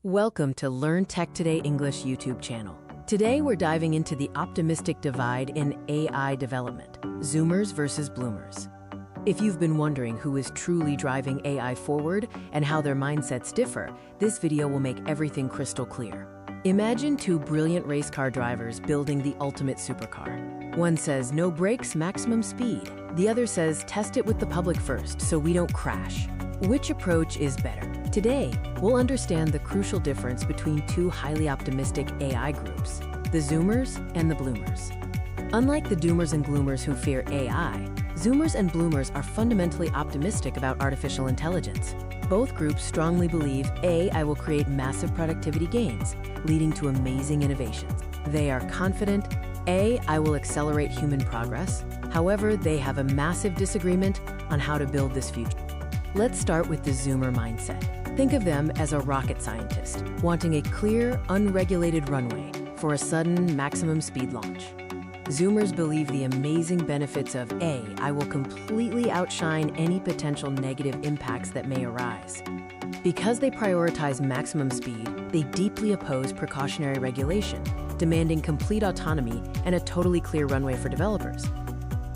Welcome to Learn Tech Today English YouTube channel. Today we're diving into the optimistic divide in AI development, Zoomers versus Bloomers. If you've been wondering who is truly driving AI forward and how their mindsets differ, this video will make everything crystal clear. Imagine two brilliant race car drivers building the ultimate supercar. One says no brakes, maximum speed. The other says test it with the public first so we don't crash. Which approach is better? Today, we'll understand the crucial difference between two highly optimistic AI groups, the Zoomers and the Bloomers. Unlike the Doomers and Gloomers who fear AI, Zoomers and Bloomers are fundamentally optimistic about artificial intelligence. Both groups strongly believe AI will create massive productivity gains, leading to amazing innovations. They are confident AI will accelerate human progress. However, they have a massive disagreement on how to build this future. Let's start with the Zoomer mindset. Think of them as a rocket scientist, wanting a clear, unregulated runway for a sudden maximum speed launch. Zoomers believe the amazing benefits of AI will completely outshine any potential negative impacts that may arise. Because they prioritize maximum speed, they deeply oppose precautionary regulation, demanding complete autonomy and a totally clear runway for developers.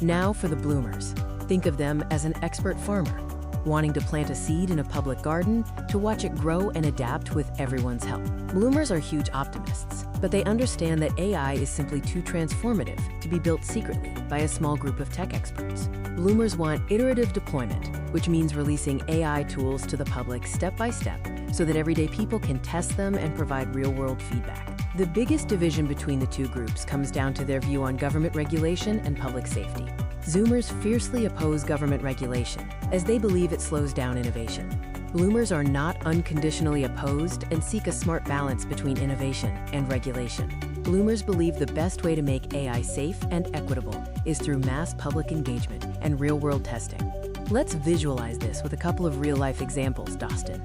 Now for the Bloomers. Think of them as an expert farmer, wanting to plant a seed in a public garden to watch it grow and adapt with everyone's help. Bloomers are huge optimists, but they understand that AI is simply too transformative to be built secretly by a small group of tech experts. Bloomers want iterative deployment, which means releasing AI tools to the public step by step so that everyday people can test them and provide real-world feedback. The biggest division between the two groups comes down to their view on government regulation and public safety. Zoomers fiercely oppose government regulation, as they believe it slows down innovation. Bloomers are not unconditionally opposed and seek a smart balance between innovation and regulation. Bloomers believe the best way to make AI safe and equitable is through mass public engagement and real-world testing. Let's visualize this with a couple of real-life examples, Dostin.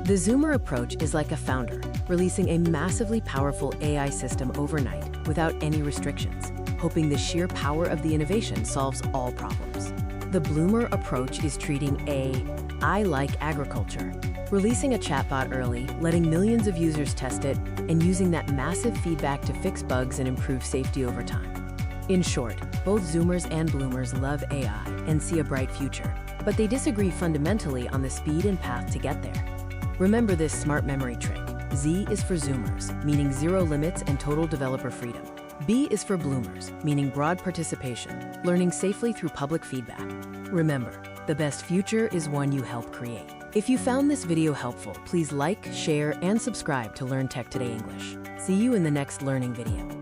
The Zoomer approach is like a founder, releasing a massively powerful AI system overnight without any restrictions, hoping the sheer power of the innovation solves all problems. The Bloomer approach is treating AI like agriculture, releasing a chatbot early, letting millions of users test it, and using that massive feedback to fix bugs and improve safety over time. In short, both Zoomers and Bloomers love AI and see a bright future, but they disagree fundamentally on the speed and path to get there. Remember this smart memory trick. Z is for Zoomers, meaning zero limits and total developer freedom. B is for Bloomers, meaning broad participation, learning safely through public feedback. Remember, the best future is one you help create. If you found this video helpful, please like, share, and subscribe to Learn Tech Today English. See you in the next learning video.